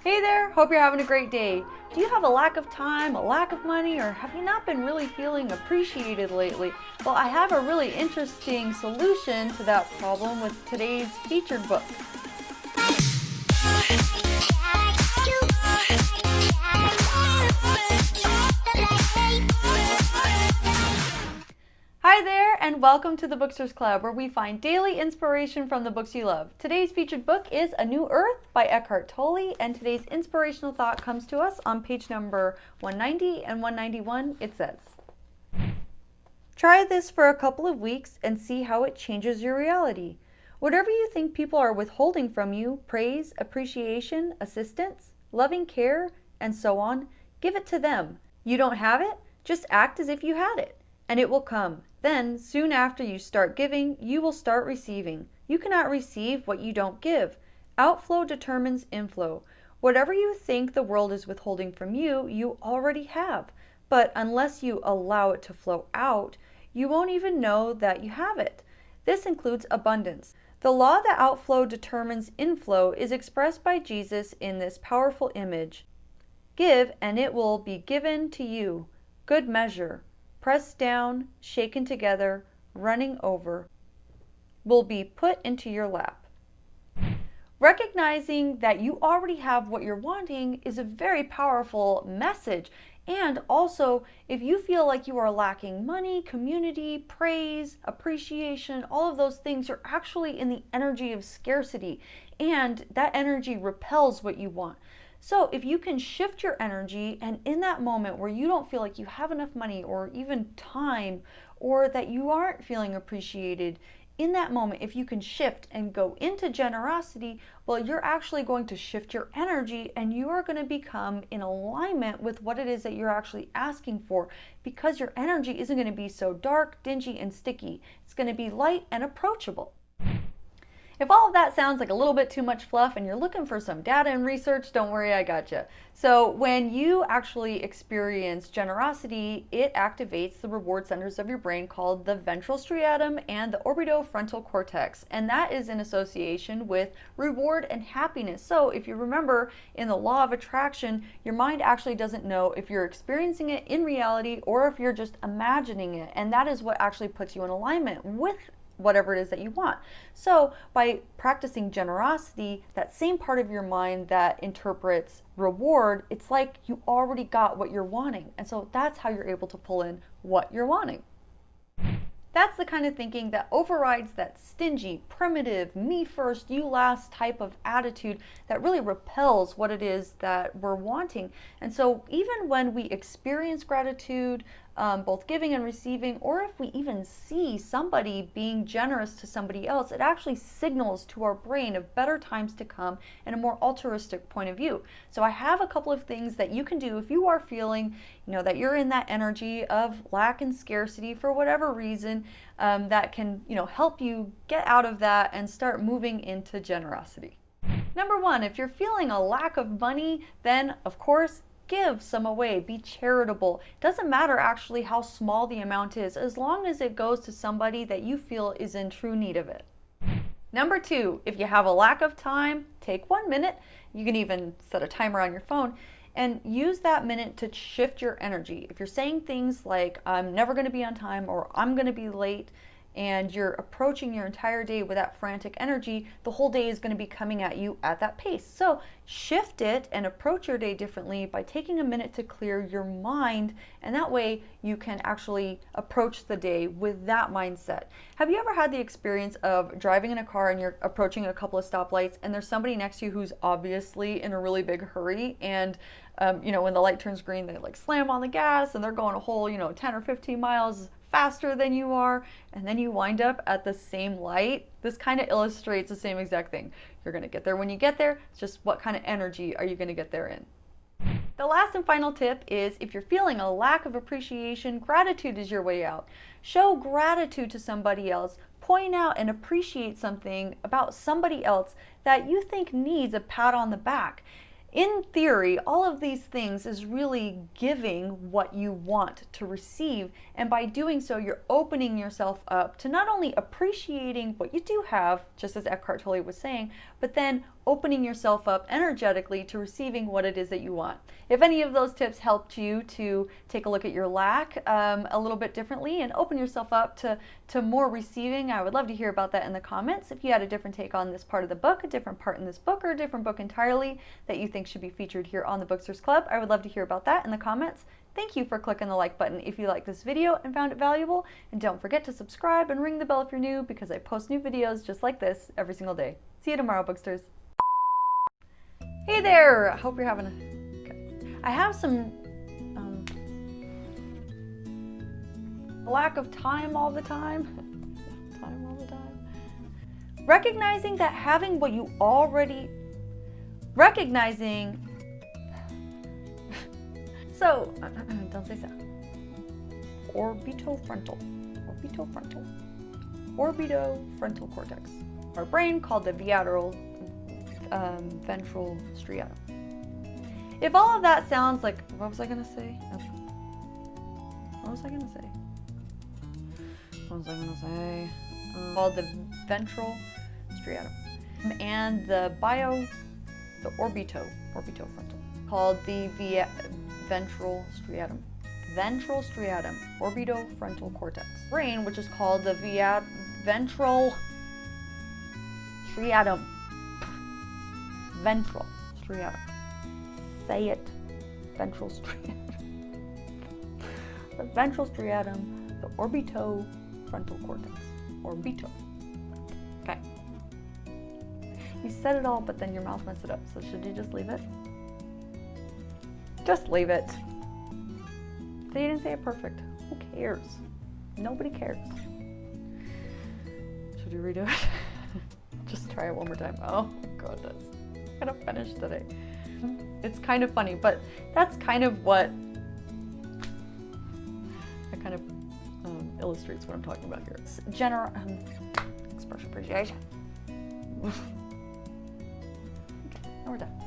Hey there, hope you're having a great day. Do you have a lack of time, a lack of money, or have you not been really feeling appreciated lately? Well, I have a really interesting solution to that problem with today's featured book. Hi there, and welcome to the Booksters Club, where we find daily inspiration from the books you love. Today's featured book is A New Earth by Eckhart Tolle, and today's inspirational thought comes to us on page number 190 and 191. It says, "Try this for a couple of weeks and see how it changes your reality. Whatever you think people are withholding from you, praise, appreciation, assistance, loving care, and so on, give it to them. You don't have it? Just act as if you had it, and it will come. Then, soon after you start giving, you will start receiving. You cannot receive what you don't give. Outflow determines inflow. Whatever you think the world is withholding from you, you already have. But unless you allow it to flow out, you won't even know that you have it. This includes abundance. The law that outflow determines inflow is expressed by Jesus in this powerful image. Give, and it will be given to you. Good measure, pressed down, shaken together, running over, will be put into your lap." Recognizing that you already have what you're wanting is a very powerful message. And also, if you feel like you are lacking money, community, praise, appreciation, all of those things, you're actually in the energy of scarcity, and that energy repels what you want. So if you can shift your energy, and in that moment where you don't feel like you have enough money or even time, or that you aren't feeling appreciated, in that moment, if you can shift and go into generosity, well, you're actually going to shift your energy, and you are going to become in alignment with what it is that you're actually asking for, because your energy isn't going to be so dark, dingy, and sticky. It's going to be light and approachable. If all of that sounds like a little bit too much fluff and you're looking for some data and research, don't worry, I gotcha. So when you actually experience generosity, it activates the reward centers of your brain called the ventral striatum and the orbitofrontal cortex. And that is in association with reward and happiness. So if you remember in the law of attraction, your mind actually doesn't know if you're experiencing it in reality or if you're just imagining it. And that is what actually puts you in alignment with whatever it is that you want. So by practicing generosity, that same part of your mind that interprets reward, it's like you already got what you're wanting. And so that's how you're able to pull in what you're wanting. That's the kind of thinking that overrides that stingy, primitive, me first, you last type of attitude that really repels what it is that we're wanting. And so even when we experience gratitude, both giving and receiving, or if we even see somebody being generous to somebody else, it actually signals to our brain of better times to come and a more altruistic point of view. So I have a couple of things that you can do if you are feeling, that you're in that energy of lack and scarcity for whatever reason, that can, help you get out of that and start moving into generosity. Number one, if you're feeling a lack of money, then of course, give some away. Be charitable. It doesn't matter actually how small the amount is, as long as it goes to somebody that you feel is in true need of it. Number two, if you have a lack of time, take 1 minute. You can even set a timer on your phone and use that minute to shift your energy. If you're saying things like, "I'm never going to be on time," or "I'm going to be late," and you're approaching your entire day with that frantic energy, the whole day is going to be coming at you at that pace. So shift it and approach your day differently by taking a minute to clear your mind, and that way you can actually approach the day with that mindset. Have you ever had the experience of driving in a car and you're approaching a couple of stoplights and there's somebody next to you who's obviously in a really big hurry, and when the light turns green, they slam on the gas and they're going a whole 10 or 15 miles faster than you are, and then you wind up at the same light? This kind of illustrates the same exact thing. You're going to get there when you get there. It's just what kind of energy are you going to get there in? The last and final tip is, if you're feeling a lack of appreciation, gratitude is your way out. Show gratitude to somebody else. Point out and appreciate something about somebody else that you think needs a pat on the back. In theory, all of these things is really giving what you want to receive, and by doing so, you're opening yourself up to not only appreciating what you do have, just as Eckhart Tolle was saying, but then opening yourself up energetically to receiving what it is that you want. If any of those tips helped you to take a look at your lack a little bit differently and open yourself up to more receiving, I would love to hear about that in the comments. If you had a different take on this part of the book, a different part in this book, or a different book entirely that you think should be featured here on the Booksters Club, I would love to hear about that in the comments. Thank you for clicking the like button if you liked this video and found it valuable. And don't forget to subscribe and ring the bell if you're new, because I post new videos just like this every single day. See you tomorrow, Booksters. Hey there! I hope you're having a good. I have some lack of time all the time. Time all the time. Recognizing that having what you already... Recognizing... So, don't say so. Orbitofrontal cortex. Our brain called the ventral striatum. If all of that sounds like, what was I gonna say? Called the ventral striatum, and the orbitofrontal, called the ventral striatum, orbitofrontal cortex. Brain, which is called the ventral striatum. Ventral striatum. Say it. Ventral striatum. The ventral striatum, the orbitofrontal cortex. Orbito. Okay. You said it all, but then your mouth messed it up. So should you just leave it? Just leave it. So you didn't say it perfect. Who cares? Nobody cares. Should you redo it? Just try it one more time. Oh my goodness. I'm gonna finish today. It's kind of funny, but that's kind of what that kind of illustrates what I'm talking about here. It's general expression appreciation. Okay, now we're done.